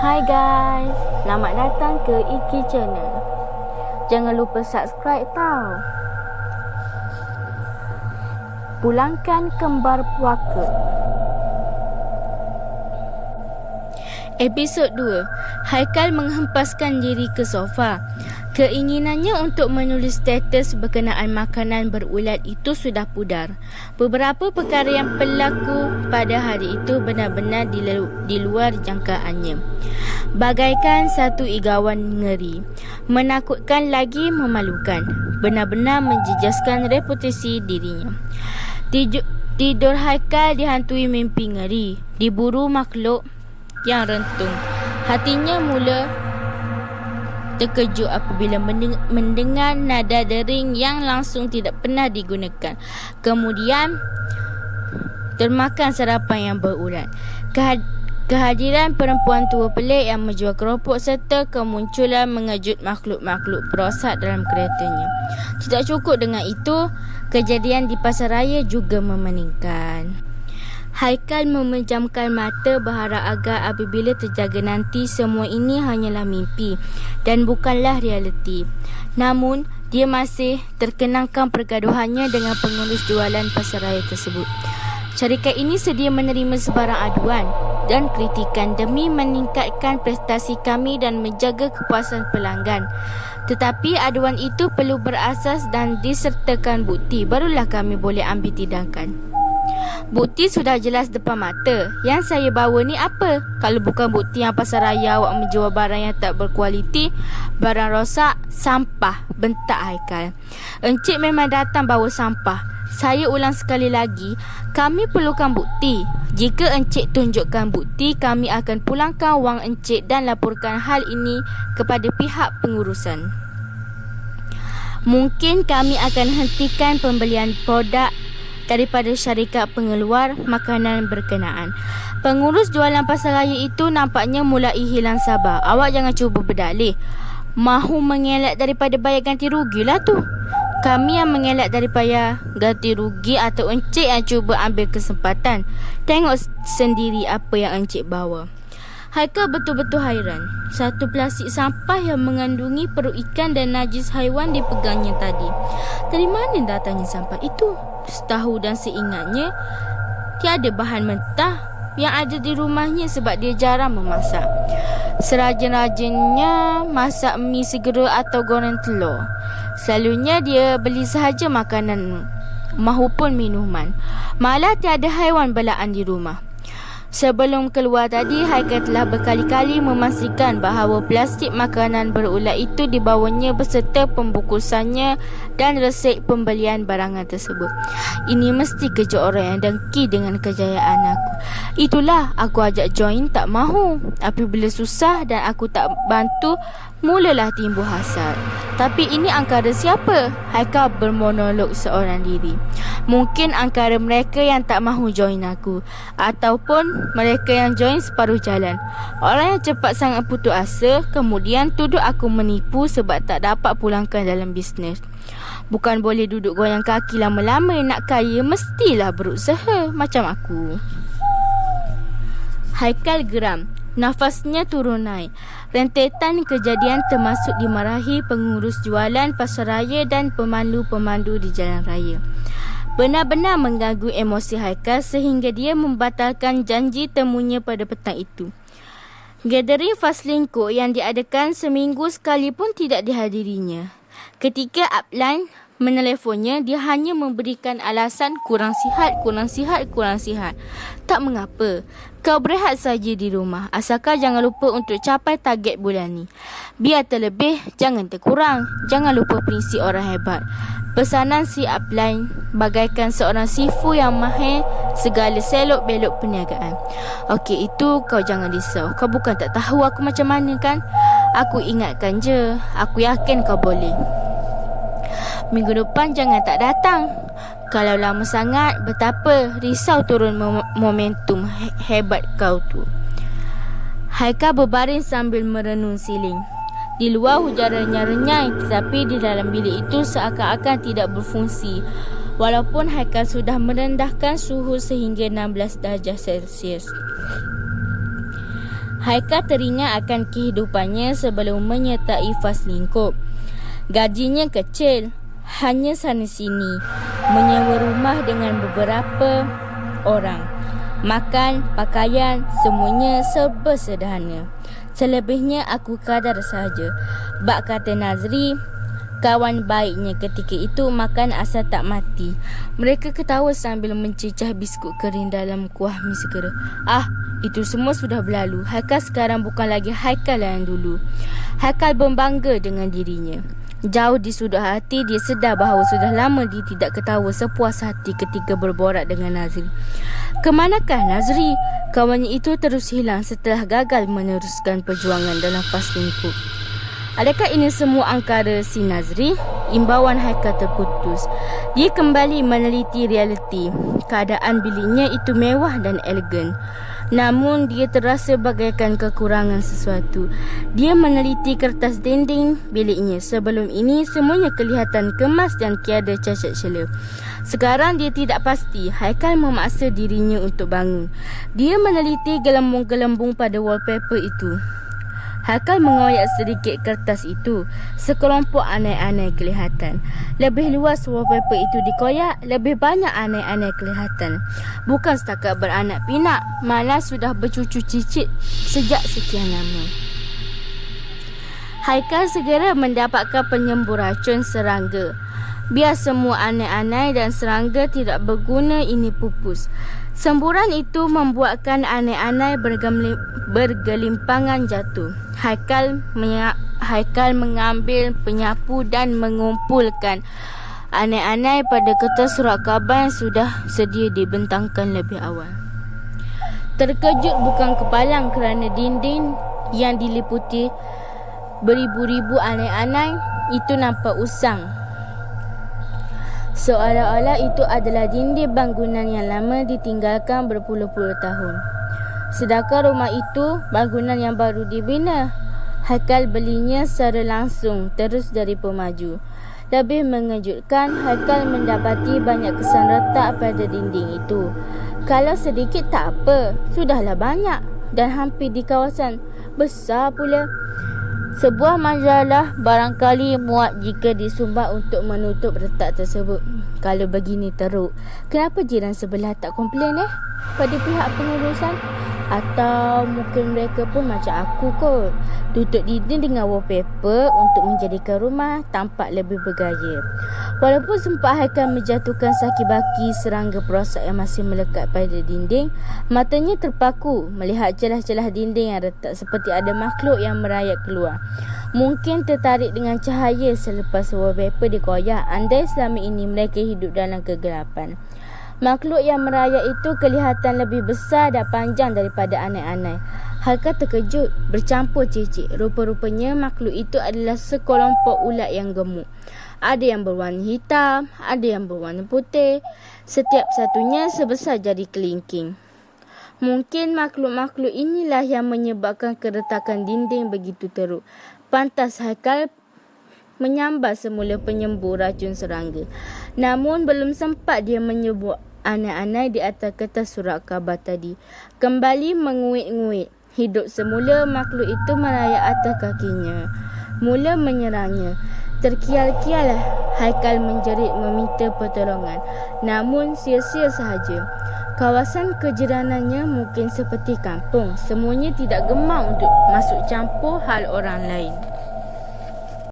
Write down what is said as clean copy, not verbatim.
Hai guys, selamat datang ke Iki Channel. Jangan lupa subscribe tau. Pulangkan kembar puaka. Episod 2. Haikal menghempaskan diri ke sofa. Keinginannya untuk menulis status berkenaan makanan berulat itu sudah pudar. Beberapa perkara yang berlaku pada hari itu benar-benar di luar jangkaannya. Bagaikan satu igawan ngeri, menakutkan lagi memalukan, benar-benar menjejaskan reputasi dirinya. Tidur Haikal dihantui mimpi ngeri, diburu makhluk yang rentung. Hatinya mula terkejut apabila mendengar nada dering yang langsung tidak pernah digunakan. Kemudian termakan sarapan yang berulat. Kehadiran perempuan tua pelik yang menjual keropok serta kemunculan mengejut makhluk-makhluk perosak dalam keretanya. Tidak cukup dengan itu, kejadian di pasar raya juga memeningkan. Haikal memejamkan mata berharap agar apabila terjaga nanti semua ini hanyalah mimpi dan bukanlah realiti. Namun, dia masih terkenangkan pergaduhannya dengan pengurus jualan pasar raya tersebut. Syarikat ini sedia menerima sebarang aduan dan kritikan demi meningkatkan prestasi kami dan menjaga kepuasan pelanggan. Tetapi aduan itu perlu berasas dan disertakan bukti, barulah kami boleh ambil tindakan. Bukti sudah jelas depan mata. Yang saya bawa ni apa? Kalau bukan bukti yang pasar raya awak menjual barang yang tak berkualiti, barang rosak, sampah, bentak Haikal. Encik memang datang bawa sampah. Saya ulang sekali lagi, kami perlukan bukti. Jika encik tunjukkan bukti, kami akan pulangkan wang encik dan laporkan hal ini kepada pihak pengurusan. Mungkin kami akan hentikan pembelian produk daripada syarikat pengeluar makanan berkenaan. Pengurus jualan pasar raya itu nampaknya mulai hilang sabar. Awak jangan cuba berdalih. Mahu mengelak daripada bayar ganti rugi lah tu. Kami yang mengelak daripada ganti rugi atau encik yang cuba ambil kesempatan? Tengok sendiri apa yang encik bawa. Haikal betul-betul hairan. Satu plastik sampah yang mengandungi perut ikan dan najis haiwan dipegangnya tadi. Dari mana datangnya sampah itu? Setahu dan seingatnya, tiada bahan mentah yang ada di rumahnya sebab dia jarang memasak. Serajin-rajinnya masak mi segera atau goreng telur. Selalunya dia beli sahaja makanan mahupun minuman. Malah tiada haiwan belaan di rumah. Sebelum keluar tadi, Haikal telah berkali-kali memastikan bahawa plastik makanan berulat itu dibawanya beserta pembungkusannya dan resep pembelian barangan tersebut. Ini mesti kerja orang yang dengki dengan kejayaan aku. Itulah aku ajak join tak mahu. Apabila susah dan aku tak bantu, mulalah timbul hasad. Tapi ini angkara siapa? Haikal bermonolog seorang diri. Mungkin angkara mereka yang tak mahu join aku, ataupun mereka yang join separuh jalan. Orang yang cepat sangat putus asa, kemudian tuduh aku menipu sebab tak dapat pulangkan dalam bisnes. Bukan boleh duduk goyang kaki lama-lama. Nak kaya mestilah berusaha macam aku. Haikal geram. Nafasnya turun naik. Rentetan kejadian termasuk dimarahi pengurus jualan pasar raya dan pemandu-pemandu di jalan raya benar-benar mengganggu emosi Haikal sehingga dia membatalkan janji temunya pada petang itu. Gathering Faslingko yang diadakan seminggu sekali pun tidak dihadirinya. Ketika upline menelefonnya, dia hanya memberikan alasan kurang sihat. Tak mengapa, kau berehat saja di rumah, asalkan jangan lupa untuk capai target bulan ni. Biar terlebih, jangan terkurang. Jangan lupa prinsip orang hebat. Pesanan si upline bagaikan seorang sifu yang mahir segala selok belok perniagaan. Okey, itu kau jangan risau. Kau bukan tak tahu aku macam mana kan? Aku ingatkan je. Aku yakin kau boleh. Minggu depan jangan tak datang. Kalau lama sangat, betapa risau turun momentum hebat kau tu. Haikal berbaring sambil merenung siling. Di luar hujan renyai-renyai, tetapi di dalam bilik itu seakan-akan tidak berfungsi. Walaupun Haikal sudah merendahkan suhu sehingga 16 darjah Celsius. Haikal teringat akan kehidupannya sebelum menyertai fas lingkup. Gajinya kecil, hanya sana-sini, menyewa rumah dengan beberapa orang. Makan, pakaian, semuanya serba sederhana. Selebihnya aku kadar saja. Bak kata Nazri, kawan baiknya ketika itu, makan asal tak mati. Mereka ketawa sambil mencicah biskut kering dalam kuah mi segera. Itu semua sudah berlalu. Haikal sekarang bukan lagi Haikal yang dulu. Haikal berbangga dengan dirinya. Jauh di sudut hati, dia sedar bahawa sudah lama dia tidak ketawa sepuas hati ketika berborak dengan Nazri. Kemanakah Nazri? Kawannya itu terus hilang setelah gagal meneruskan perjuangan dalam fas lingkup. Adakah ini semua angkara si Nazri? Imbauan Haikal terputus. Dia kembali meneliti realiti. Keadaan biliknya itu mewah dan elegan. Namun dia terasa bagaikan kekurangan sesuatu. Dia meneliti kertas dinding biliknya. Sebelum ini semuanya kelihatan kemas dan tiada cacat celah. Sekarang dia tidak pasti. Haikal memaksa dirinya untuk bangun. Dia meneliti gelembung-gelembung pada wallpaper itu. Haikal mengoyak sedikit kertas itu. Sekelompok aneh-aneh kelihatan. Lebih luas wallpaper itu dikoyak, lebih banyak aneh-aneh kelihatan. Bukan setakat beranak pinak, malah sudah bercucu cicit sejak sekian lama. Haikal segera mendapatkan penyembur racun serangga. Biar semua aneh-aneh dan serangga tidak berguna ini pupus. Semburan itu membuatkan aneh-aneh bergelimpangan jatuh. Haikal mengambil penyapu dan mengumpulkan aneh-aneh pada kertas surat khabar yang sudah sedia dibentangkan lebih awal. Terkejut bukan kepalang kerana dinding yang diliputi beribu-ribu aneh-aneh itu nampak usang. Seolah-olah itu adalah dinding bangunan yang lama ditinggalkan berpuluh-puluh tahun. Sedangkan rumah itu bangunan yang baru dibina. Haikal belinya secara langsung terus dari pemaju. Lebih mengejutkan, Haikal mendapati banyak kesan retak pada dinding itu. Kalau sedikit tak apa, sudahlah banyak dan hampir di kawasan besar pula. Sebuah majalah barangkali muat jika disumbat untuk menutup retak tersebut. Kalau begini teruk, kenapa jiran sebelah tak komplain pada pihak pengurusan? Atau mungkin mereka pun macam aku kot, tutup dinding dengan wallpaper untuk menjadikan rumah tampak lebih bergaya. Walaupun sempat Haikal menjatuhkan saki-baki serangga perosak yang masih melekat pada dinding, matanya terpaku melihat celah-celah dinding yang retak seperti ada makhluk yang merayap keluar. Mungkin tertarik dengan cahaya selepas wallpaper dikoyak, andai selama ini mereka hidup dalam kegelapan. Makhluk yang merayap itu kelihatan lebih besar dan panjang daripada aneh-aneh. Haikal terkejut, bercampur cicik. Rupa-rupanya makhluk itu adalah sekelompok ulat yang gemuk. Ada yang berwarna hitam, ada yang berwarna putih. Setiap satunya sebesar jari kelingking. Mungkin makhluk-makhluk inilah yang menyebabkan keretakan dinding begitu teruk. Pantas Haikal menyambar semula penyembur racun serangga. Namun belum sempat dia menyebut aneh-aneh di atas kertas surat khabar tadi. Kembali menguit-nguit. Hidup semula makhluk itu merayap atas kakinya. Mula menyerangnya. Terkial-kial Haikal menjerit meminta pertolongan. Namun sia-sia sahaja. Kawasan kejiranannya mungkin seperti kampung. Semuanya tidak gemar untuk masuk campur hal orang lain.